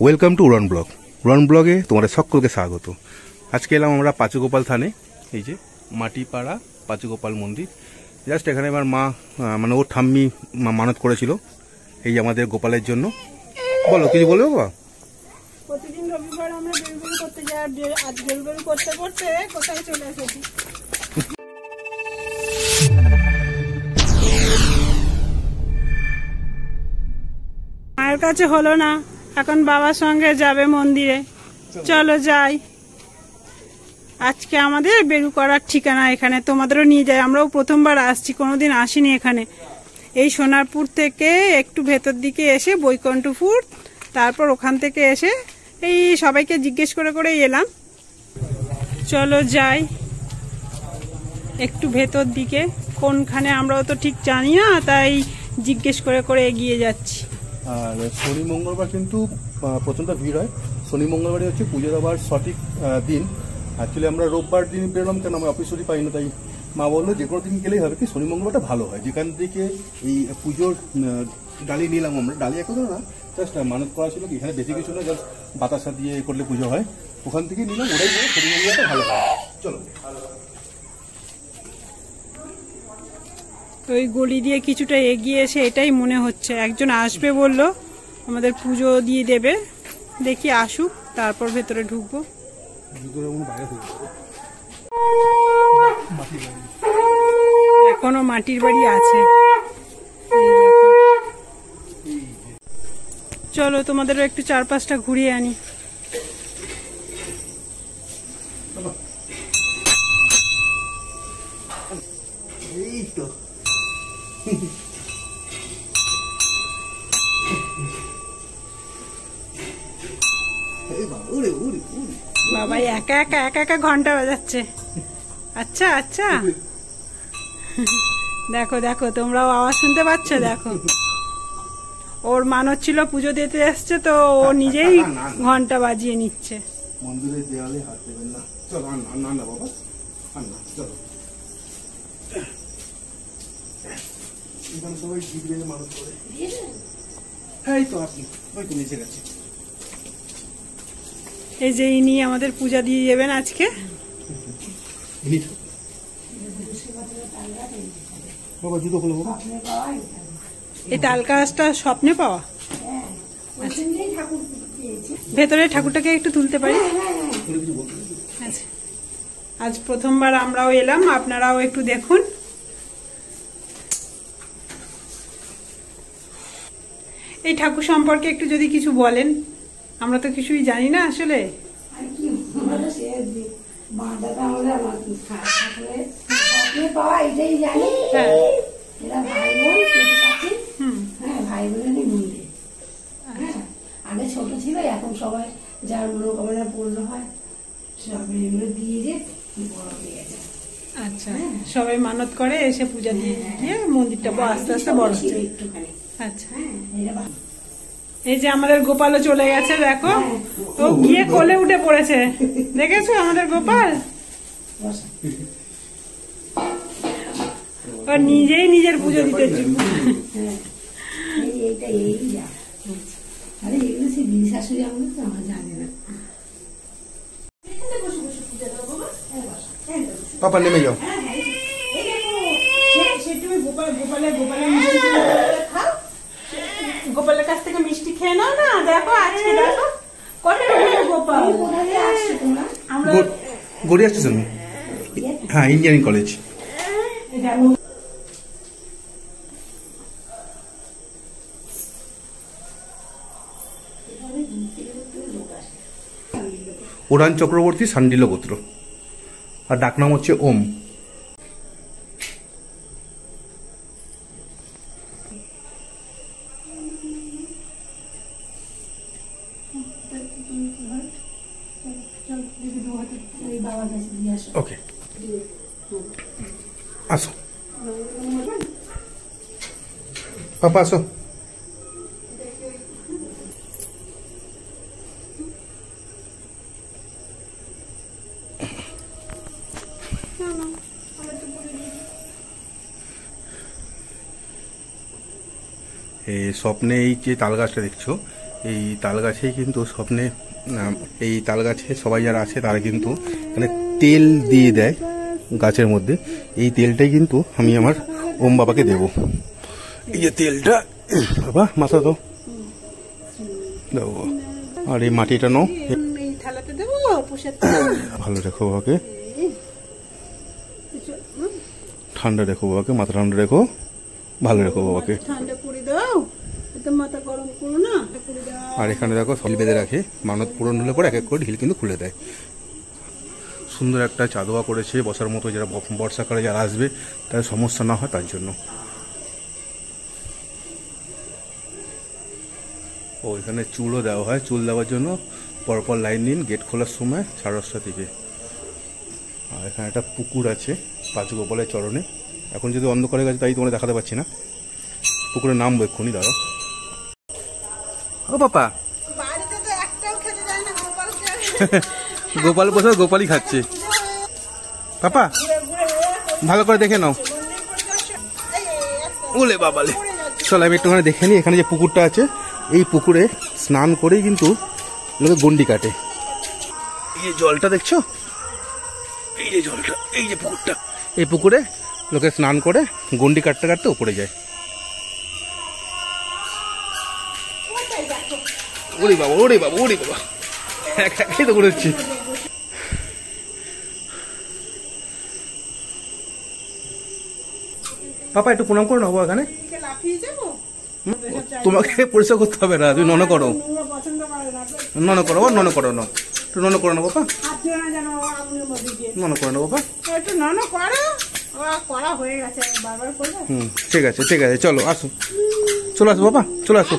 Welcome to Udaan blog. Udaan ব্লগে তোমাদের সকলকে স্বাগত। আজকে এলাম আমরা পাঁচুগোপাল থানে, এই যে মাটিপাড়া পাঁচুগোপাল মন্দির। জাস্ট এখানে আমার মা মানে ওর ঠাম্মি মানত করেছিল এই আমাদের গোপালের জন্য। বলো, কিছু বলবে বাবা? প্রতিদিন রবিবার আমরা বেলগুলো করতে যাই, আজ বেলগুলো করতে করতে কোথায় চলে এসেছি। মায়ের কাছে হলো না, এখন বাবার সঙ্গে যাবে মন্দিরে। চলো যাই। আজকে আমাদের বেরু করার ঠিকানা এখানে, তোমাদেরও নিয়ে যাই। আমরাও প্রথমবার আসছি, কোনোদিন আসিনি এখানে। এই সোনারপুর থেকে একটু ভেতর দিকে এসে বৈকুণ্ঠপুর, তারপর ওখান থেকে এসে এই সবাইকে জিজ্ঞেস করে করে এলাম। চলো যাই একটু ভেতর দিকে, কোনখানে আমরাও তো ঠিক জানি না, তাই জিজ্ঞেস করে করে এগিয়ে যাচ্ছি। আর শনি মঙ্গলবার কিন্তু প্রচণ্ড ভিড় হয়। শনি মঙ্গলবারই হচ্ছে পুজো দেওয়ার সঠিক দিন। অ্যাকচুয়ালি আমরা রোববার দিন বেরোলাম, কেন আমরা অফিস ছুটি পাই না, তাই মা বললো যে কোনো দিন গেলেই হবে, কি শনি মঙ্গলবারটা ভালো হয়। যেখান থেকে এই পুজোর ডালি নিলাম আমরা, ডালি এখন না, জাস্ট মানত করা ছিল, কি এখানে বেশি কিছু না, জাস্ট বাতাসা দিয়ে করলে পুজো হয়, ওখান থেকে নিলাম। ওটাই বলে শনি মঙ্গলবারটা ভালো হয়। চলো। ওই গলি দিয়ে কিছুটা এগিয়ে এসে এটাই মনে হচ্ছে একজন আসবে বললো, আমাদের পুজো দিয়ে দেবে। দেখি আসুক, তারপর ভেতরে ঢুকবো। এখনো মাটির বাড়ি আছে। চলো তোমাদেরও একটু চারপাশটা ঘুরিয়ে আনি। এই তো বাবা একা একা একা একা ঘন্টা বাজাচ্ছে। আচ্ছা আচ্ছা, দেখো দেখো, তোমরাও আওয়াজ শুনতে পাচ্ছ? দেখো, ওর মানত ছিল পুজো দিতে আসছে, তো ও নিজেই ঘন্টা বাজিয়ে নিচ্ছে। মন্দিরের দেওয়ালে হাত দেবেন না। চলো না না বাবা, না চলো। সবাই জিতবে মানুষ করে। হ্যাঁ এই তো আপনি, ওই তো নিচে গেছে। এই যে ইনি আমাদের পূজা দিয়ে যাবেন আজকে। বাবা জুতো খুলো বাবা। এই তাল গাছটা স্বপ্নে পাওয়া। ভেতরে ঠাকুরটাকে একটু তুলতে পারি? আচ্ছা, আজ প্রথমবার আমরাও এলাম, আপনারাও একটু দেখুন। এই ঠাকুর সম্পর্কে একটু যদি কিছু বলেন, আমরা তো কিছুই জানি না আসলে। আগে ছোট ছিল, এখন সবাই যার মনোকামনা পূর্ণ হয় সব এগুলো দিয়ে যে বড় হয়ে গেছে। আচ্ছা, সবাই মানত করে এসে পূজা দিয়ে গিয়ে মন্দিরটা আস্তে আস্তে বড় হচ্ছে একটুখানি। আচ্ছা, এই যে আমাদের গোপালও চলে গেছে, দেখো ও গিয়ে কোলে উঠে পড়েছে। দেখেছো আমাদের গোপাল? ও নিজেই নিজের পুজো দিতে পাপা নেমে যাও। গোপালের কাছ থেকে মিষ্টি খেয়ে নাও না। দেখো আজকে দেখো কত গোপাল। আমরা গড়িয়া স্টেশন, হ্যাঁ ইঞ্জিনিয়ারিং কলেজ। উড়ান চক্রবর্তী শান্ডিল্য গোত্র, আর ডাকনাম হচ্ছে ওম। ওকে আসো পাপা, আসো। স্বপ্নে এই যে তাল গাছটা দেখছো, এই তাল গাছেই কিন্তু স্বপ্নে এই তাল গাছে সবাই যারা আছে তারা কিন্তু মানে তেল দিয়ে দেয় গাছের মধ্যে। এই তেলটাই কিন্তু আমি আমার ওম বাবাকে দেব। এই যে তেলটা বাবা মাথা দাও দেবো, আর এই মাটিটা নাও, ভালো রেখো বাবাকে, ঠান্ডা রেখো বাবাকে, মাথা ঠান্ডা রেখো, ভালো রেখো বাবাকে। আর এখানে দেখো ঢিল বেঁধে রাখে, মানত পূরণ হলে পরে এক এক করে ঢিল কিন্তু খুলে দেয়। সুন্দর একটা চাঁদোয়া করেছে বসার মতো, যারা বর্ষাকালে যারা আসবে তাদের সমস্যা না হয় তার জন্য। ও এখানে চুলও দেওয়া হয়, চুল দেওয়ার জন্য পরপর লাইন দিন গেট খোলার সময় 10:30 থেকে। আর এখানে একটা পুকুর আছে পাঁচগোপালের চরণে। এখন যদি অন্ধকারে গেছে তাই তোমরা দেখাতে পাচ্ছি না, পুকুরের নাম এক্ষুনি দাঁড়াও। ও বাবা গোপাল বসে গোপালই খাচ্ছে। পাপা ভালো করে দেখে নাও। ওলে বাবালে, চলো আমি একটুখানি দেখে নিই। এখানে যে পুকুরটা আছে, এই পুকুরে স্নান করেই কিন্তু লোকে গন্ডি কাটে। এই যে জলটা দেখছো, এই যে জলটা, এই যে পুকুরটা, এই পুকুরে লোকে স্নান করে গন্ডি কাটতে কাটতে উপরে যায়। ওরে বাবা ওরে বাবা ওরে বাবা, একাই তো ঘুরেছি। পাপা একটু প্রণাম করে নেবো এখানে। তোমাকে পরিষ্কার করতে হবে না, তুমি নন করো, নন করো, নন করো না, একটু নন করে নেবো বাবা, নন করে নেবো বাবা। ঠিক আছে ঠিক আছে, চলো আসো, চলে আসো বাবা, চলে আসো।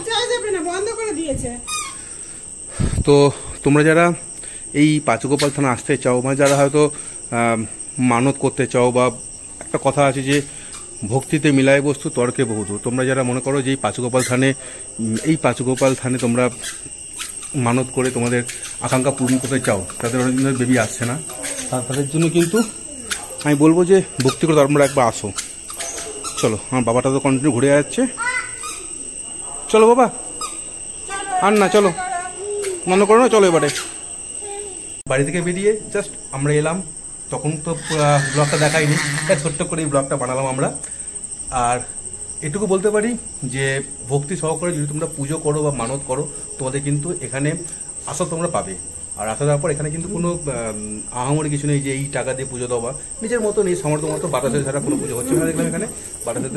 তো তোমরা যারা এই পাঁচগোপাল থানা আসতে চাও, মানে যারা হয়তো মানত করতে চাও, বা একটা কথা আছে যে ভক্তিতে মিলায় বস্তু তর্কে বহুদূর, তোমরা যারা মনে করো যে এই পাঁচগোপাল থানে তোমরা মানত করে তোমাদের আকাঙ্ক্ষা পূরণ করতে চাও, তাদের অনেক দিনের বেবি আসছে না, তাদের জন্য কিন্তু আমি বলবো যে ভক্তি করে তোমরা একবার আসো। চলো, আমার বাবাটা তো কন্টিনিউ ঘুরে যাচ্ছে, চলো বাবা আর না, চলো মনে করো না, চলো এবারে। বাড়ি থেকে বেরিয়ে জাস্ট আমরা এলাম, তখন তো ব্লগটা দেখাইনি, তাই ছোট্ট করে এই ব্লগটা বানালাম আমরা। আর এটুকু বলতে পারি যে ভক্তি সহকারে যদি তোমরা পুজো করো বা মানত করো, তোমাদের কিন্তু এখানে আসা তোমরা পাবে। আর আসা যাওয়ার পর এখানে কিন্তু কোনো আহামরি কিছু নেই যে এই টাকা দিয়ে পুজো দেওয়া, নিজের মতো নেই সামর্থ্য মতো বাতাসে ছাড়া কোনো পুজো হচ্ছে না। দেখলাম এখানে বাতাসে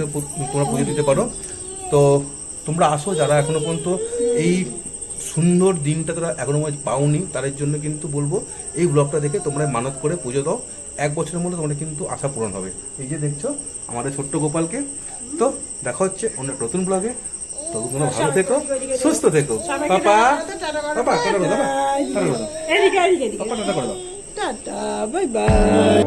তোমরা পুজো দিতে পারো। তো তোমরা আসো, যারা এখনো পর্যন্ত এই সুন্দর দিনটা তারা এখনো পাওনি, তাদের জন্য কিন্তু বলবো এই ব্লগটা দেখে তোমরা মানত করে পুজো দাও, 1 বছরের মধ্যে তোমাদের কিন্তু আশা পূরণ হবে। এই যে দেখছো আমাদের ছোট্ট গোপালকে। তো দেখা হচ্ছে অন্য নতুন ব্লগে, তো তোমরা ভালো থেকো, সুস্থ থেকো। পাপা পাপা টাটা করে দাও, টাটা করে দাও, টাটা করে দাও, টাটা বাই বাই।